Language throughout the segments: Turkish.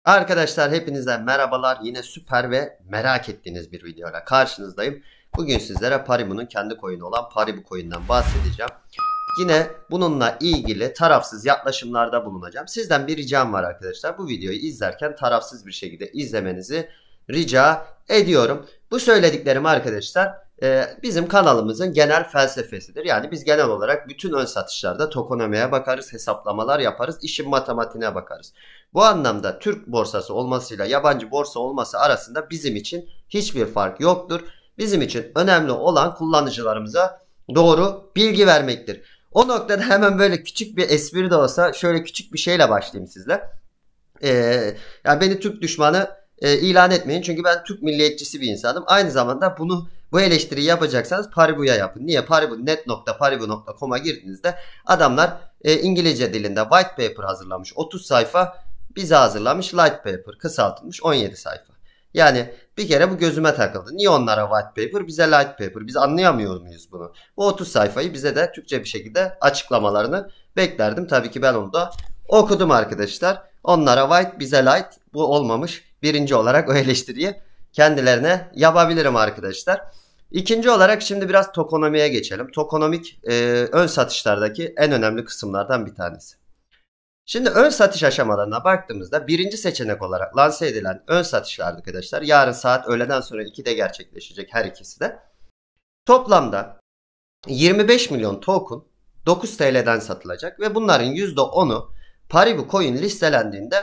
Arkadaşlar hepinize merhabalar. Yine süper ve merak ettiğiniz bir videoyla karşınızdayım. Bugün sizlere Paribu'nun kendi coin'i olan Paribu coin'den bahsedeceğim. Yine bununla ilgili tarafsız yaklaşımlarda bulunacağım. Sizden bir ricam var arkadaşlar. Bu videoyu izlerken tarafsız bir şekilde izlemenizi rica ediyorum. Bu söylediklerim arkadaşlar bizim kanalımızın genel felsefesidir. Yani biz genel olarak bütün ön satışlarda tokenomiye bakarız, hesaplamalar yaparız, işin matematiğine bakarız. Bu anlamda Türk borsası olmasıyla yabancı borsa olması arasında bizim için hiçbir fark yoktur. Bizim için önemli olan kullanıcılarımıza doğru bilgi vermektir. O noktada hemen böyle küçük bir espri de olsa şöyle küçük bir şeyle başlayayım sizle. Yani beni Türk düşmanı ilan etmeyin. Çünkü ben Türk milliyetçisi bir insanım. Aynı zamanda bu eleştiriyi yapacaksanız Paribu'ya yapın. Niye? Paribu.net.paribu.com'a girdiğinizde adamlar İngilizce dilinde white paper hazırlamış. 30 sayfa bize hazırlamış light paper kısaltılmış 17 sayfa. Yani bir kere bu gözüme takıldı. Niye onlara white paper bize light paper? Biz anlayamıyor muyuz bunu? Bu 30 sayfayı bize de Türkçe bir şekilde açıklamalarını beklerdim. Tabii ki ben onu da okudum arkadaşlar. Onlara white bize light, bu olmamış. Birinci olarak o eleştiriyi kendilerine yapabilirim arkadaşlar. İkinci olarak şimdi biraz tokenomiye geçelim. Tokenomik ön satışlardaki en önemli kısımlardan bir tanesi. Şimdi ön satış aşamalarına baktığımızda birinci seçenek olarak lanse edilen ön satışlar arkadaşlar yarın saat öğleden sonra 2'de gerçekleşecek, her ikisi de. Toplamda 25 milyon token 9 TL'den satılacak ve bunların %10'u Paribu coin listelendiğinde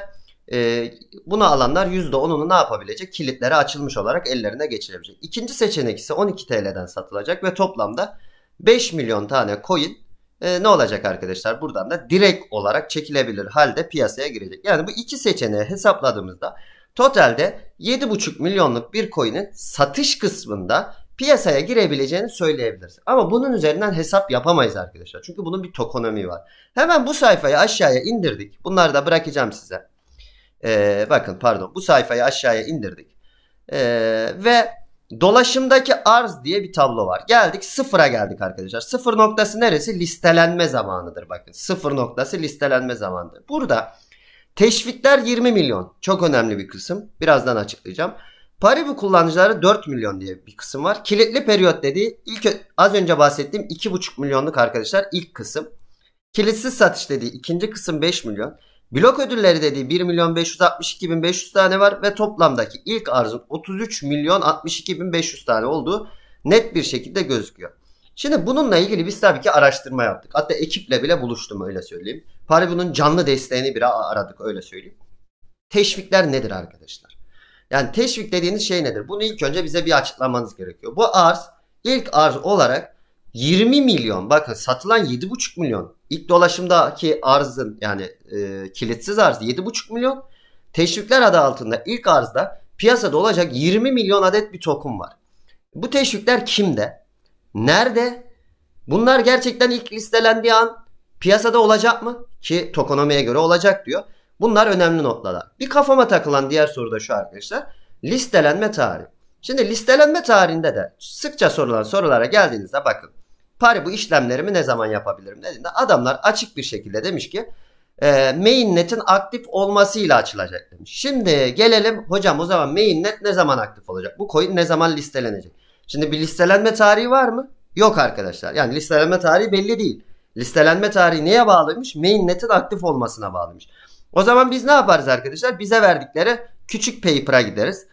bunu alanlar %10'unu ne yapabilecek? Kilitleri açılmış olarak ellerine geçirebilecek. İkinci seçenek ise 12 TL'den satılacak ve toplamda 5 milyon tane coin ne olacak arkadaşlar? Buradan da direkt olarak çekilebilir halde piyasaya girecek. Yani bu iki seçeneği hesapladığımızda totalde 7,5 milyonluk bir coin'in satış kısmında piyasaya girebileceğini söyleyebiliriz. Ama bunun üzerinden hesap yapamayız arkadaşlar. Çünkü bunun bir tokenomiği var. Hemen bu sayfayı aşağıya indirdik. Bunları da bırakacağım size. Bakın pardon, bu sayfayı aşağıya indirdik. Ve dolaşımdaki arz diye bir tablo var. Geldik sıfıra geldik arkadaşlar. Sıfır noktası neresi? Listelenme zamanıdır. Bakın sıfır noktası listelenme zamanıdır. Burada teşvikler 20 milyon. Çok önemli bir kısım. Birazdan açıklayacağım. Paribu kullanıcıları 4 milyon diye bir kısım var. Kilitli periyot dediği az önce bahsettiğim 2,5 milyonluk arkadaşlar ilk kısım. Kilitsiz satış dediği ikinci kısım 5 milyon. Blok ödülleri dediği 1 milyon 562 bin 500 tane var ve toplamdaki ilk arzın 33 milyon 62 bin 500 tane olduğu net bir şekilde gözüküyor. Şimdi bununla ilgili biz tabii ki araştırma yaptık. Hatta ekiple bile buluştum, öyle söyleyeyim. Paribu'nun canlı desteğini bile aradık, öyle söyleyeyim. Teşvikler nedir arkadaşlar? Yani teşvik dediğiniz şey nedir? Bunu ilk önce bize bir açıklamanız gerekiyor. Bu arz ilk arz olarak 20 milyon, bakın satılan 7,5 milyon. İlk dolaşımdaki arzın yani kilitsiz arz 7,5 milyon. Teşvikler adı altında ilk arzda piyasada olacak 20 milyon adet bir token var. Bu teşvikler kimde? Nerede? Bunlar gerçekten ilk listelendiği an piyasada olacak mı? Ki tokenomiye göre olacak diyor. Bunlar önemli notlar. Bir kafama takılan diğer soru da şu arkadaşlar. Listelenme tarihi. Şimdi listelenme tarihinde de sıkça sorulan sorulara geldiğinizde bakın. Paribu işlemlerimi ne zaman yapabilirim dediğinde adamlar açık bir şekilde demiş ki mainnet'in aktif olmasıyla açılacak demiş. Şimdi gelelim hocam, o zaman mainnet ne zaman aktif olacak? Bu coin ne zaman listelenecek? Şimdi bir listelenme tarihi var mı? Yok arkadaşlar. Yani listelenme tarihi belli değil. Listelenme tarihi neye bağlıymış? Mainnet'in aktif olmasına bağlıymış. O zaman biz ne yaparız arkadaşlar? Bize verdikleri küçük paper'a gideriz.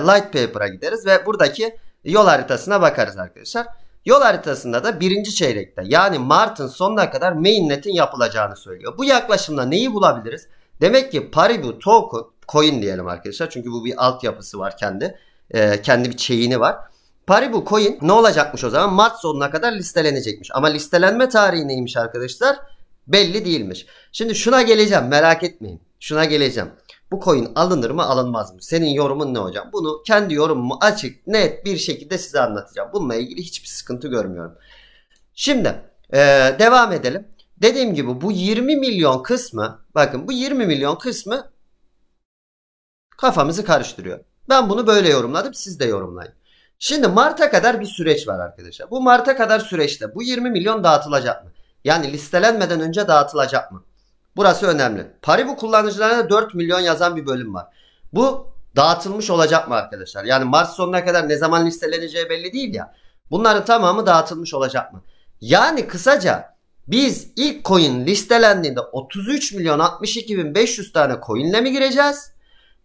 Light paper'a gideriz ve buradaki yol haritasına bakarız arkadaşlar. Yol haritasında da birinci çeyrekte yani Mart'ın sonuna kadar mainnet'in yapılacağını söylüyor. Bu yaklaşımla neyi bulabiliriz? Demek ki Paribu token coin diyelim arkadaşlar. Çünkü bu bir altyapısı var, kendi bir chain'i var. Paribu coin ne olacakmış o zaman? Mart sonuna kadar listelenecekmiş. Ama listelenme tarihi neymiş arkadaşlar? Belli değilmiş. Şimdi şuna geleceğim, merak etmeyin. Şuna geleceğim. Bu coin alınır mı alınmaz mı? Senin yorumun ne hocam? Bunu kendi yorumumu açık net bir şekilde size anlatacağım. Bununla ilgili hiçbir sıkıntı görmüyorum. Şimdi devam edelim. Dediğim gibi bu 20 milyon kısmı, bakın bu 20 milyon kısmı kafamızı karıştırıyor. Ben bunu böyle yorumladım, siz de yorumlayın. Şimdi Mart'a kadar bir süreç var arkadaşlar. Bu Mart'a kadar süreçte bu 20 milyon dağıtılacak mı? Yani listelenmeden önce dağıtılacak mı? Burası önemli. Paribu kullanıcılarına 4 milyon yazan bir bölüm var. Bu dağıtılmış olacak mı arkadaşlar? Yani Mart sonuna kadar ne zaman listeleneceği belli değil ya. Bunların tamamı dağıtılmış olacak mı? Yani kısaca biz ilk coin listelendiğinde 33 milyon 62 bin 500 tane coinle mi gireceğiz?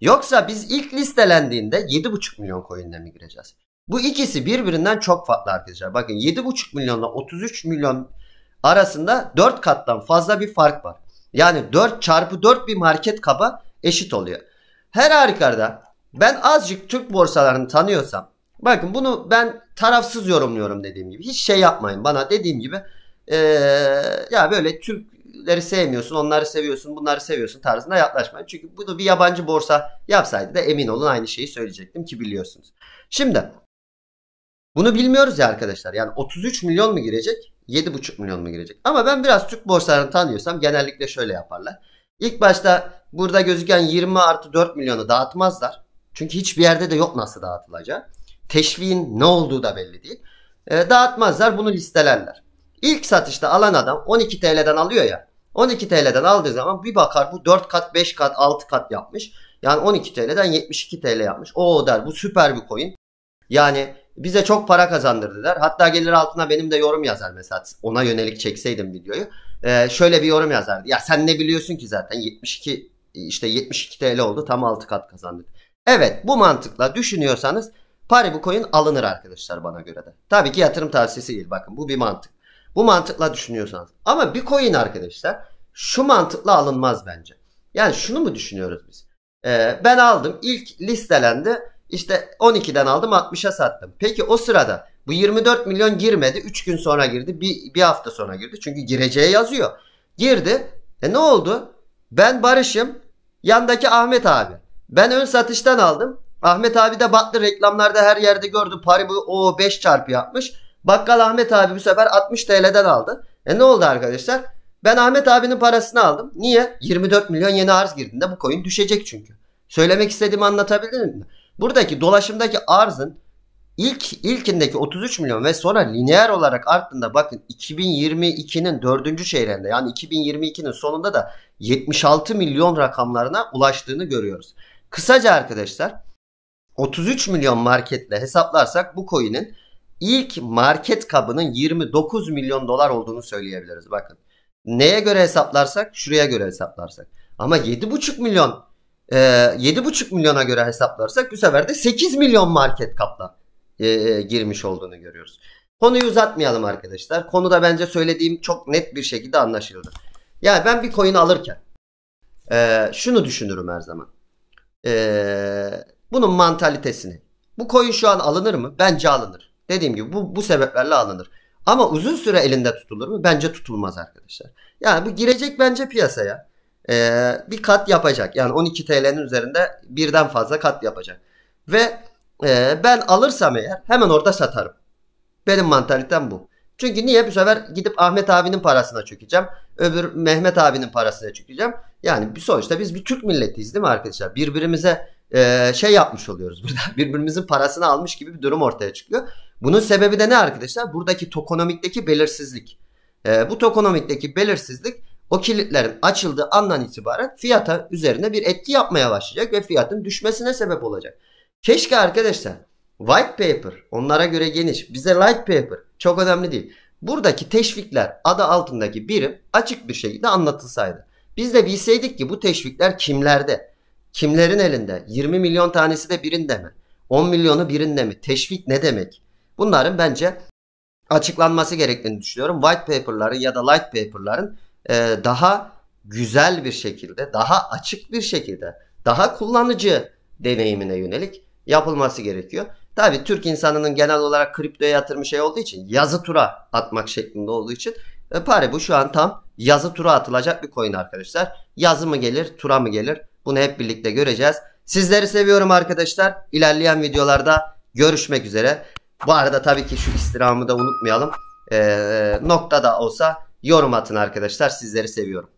Yoksa biz ilk listelendiğinde 7,5 milyon coinle mi gireceğiz? Bu ikisi birbirinden çok farklı arkadaşlar. Bakın 7,5 milyonla 33 milyon arasında 4 kattan fazla bir fark var. Yani 4 çarpı 4 bir market kaba eşit oluyor. Her halükarda ben azıcık Türk borsalarını tanıyorsam, bakın bunu ben tarafsız yorumluyorum dediğim gibi. Hiç şey yapmayın bana dediğim gibi ya böyle Türkleri sevmiyorsun, onları seviyorsun, bunları seviyorsun tarzında yaklaşmayın. Çünkü bunu bir yabancı borsa yapsaydı da emin olun aynı şeyi söyleyecektim ki biliyorsunuz. Şimdi bunu bilmiyoruz ya arkadaşlar. Yani 33 milyon mu girecek? 7,5 milyon mu girecek? Ama ben biraz Türk borsalarını tanıyorsam genellikle şöyle yaparlar. İlk başta burada gözüken 20 artı 4 milyonu dağıtmazlar. Çünkü hiçbir yerde de yok nasıl dağıtılacağı. Teşviğin ne olduğu da belli değil. Dağıtmazlar, bunu listelerler. İlk satışta alan adam 12 TL'den alıyor ya. 12 TL'den aldığı zaman bir bakar bu 4 kat, 5 kat, 6 kat yapmış. Yani 12 TL'den 72 TL yapmış. O der bu süper bir coin. Yani bize çok para kazandırdı der. Hatta gelir altına benim de yorum yazar mesela. Ona yönelik çekseydim videoyu. Şöyle bir yorum yazardı. Ya sen ne biliyorsun ki zaten 72 TL oldu, tam 6 kat kazandık. Evet, bu mantıkla düşünüyorsanız Paribu coin alınır arkadaşlar bana göre de. Tabii ki yatırım tavsiyesi değil, bakın bu bir mantık. Bu mantıkla düşünüyorsanız. Ama bir coin arkadaşlar şu mantıkla alınmaz bence. Yani şunu mu düşünüyoruz biz? Ben aldım, ilk listelendi. İşte 12'den aldım 60'a sattım. Peki o sırada bu 24 milyon girmedi. 3 gün sonra girdi. Bir hafta sonra girdi. Çünkü gireceği yazıyor. Girdi. Ne oldu? Ben Barış'ım. Yandaki Ahmet abi. Ben ön satıştan aldım. Ahmet abi de baktı, reklamlarda her yerde gördü. Paribu o 5 çarpı yapmış. Bakkal Ahmet abi bu sefer 60 TL'den aldı. Ne oldu arkadaşlar? Ben Ahmet abinin parasını aldım. Niye? 24 milyon yeni arz girdiğinde bu coin düşecek çünkü. Söylemek istediğimi anlatabildim mi? Buradaki dolaşımdaki arzın ilkindeki 33 milyon ve sonra lineer olarak arttığında bakın 2022'nin 4. çeyreğinde, yani 2022'nin sonunda da 76 milyon rakamlarına ulaştığını görüyoruz. Kısaca arkadaşlar 33 milyon marketle hesaplarsak bu coin'in ilk market kabının 29 milyon dolar olduğunu söyleyebiliriz. Bakın neye göre hesaplarsak, şuraya göre hesaplarsak. Ama 7,5 milyona göre hesaplarsak bu sefer de 8 milyon market kapla girmiş olduğunu görüyoruz. Konuyu uzatmayalım arkadaşlar. Konuda bence söylediğim çok net bir şekilde anlaşıldı. Yani ben bir coin alırken şunu düşünürüm her zaman. Bunun mantalitesini. Bu coin şu an alınır mı? Bence alınır. Dediğim gibi bu sebeplerle alınır. Ama uzun süre elinde tutulur mu? Bence tutulmaz arkadaşlar. Yani bu girecek bence piyasaya. Bir kat yapacak. Yani 12 TL'nin üzerinde birden fazla kat yapacak. Ve ben alırsam eğer hemen orada satarım. Benim mantalitem bu. Çünkü niye? Bu sefer gidip Ahmet abinin parasına çökeceğim. Öbür Mehmet abinin parasına çökeceğim. Yani sonuçta biz bir Türk milletiyiz değil mi arkadaşlar? Birbirimize şey yapmış oluyoruz burada. Birbirimizin parasını almış gibi bir durum ortaya çıkıyor. Bunun sebebi de ne arkadaşlar? Buradaki tokonomikteki belirsizlik. Bu tokonomikteki belirsizlik o kilitlerin açıldığı andan itibaren fiyata üzerine bir etki yapmaya başlayacak ve fiyatın düşmesine sebep olacak. Keşke arkadaşlar white paper onlara göre geniş, bize light paper çok önemli değil. Buradaki teşvikler adı altındaki birim açık bir şekilde anlatılsaydı. Biz de bilseydik ki bu teşvikler kimlerde, kimlerin elinde, 20 milyon tanesi de birinde mi, 10 milyonu birinde mi, teşvik ne demek? Bunların bence açıklanması gerektiğini düşünüyorum. White paper'ların ya da light paper'ların daha güzel bir şekilde, daha açık bir şekilde, daha kullanıcı deneyimine yönelik yapılması gerekiyor. Tabii Türk insanının genel olarak kriptoya yatırımı şey olduğu için, yazı tura atmak şeklinde olduğu için Paribu şu an tam yazı tura atılacak bir coin arkadaşlar. Yazı mı gelir, tura mı gelir? Bunu hep birlikte göreceğiz. Sizleri seviyorum arkadaşlar. İlerleyen videolarda görüşmek üzere. Bu arada tabii ki şu istirhamı da unutmayalım. Nokta da olsa yorum atın arkadaşlar. Sizleri seviyorum.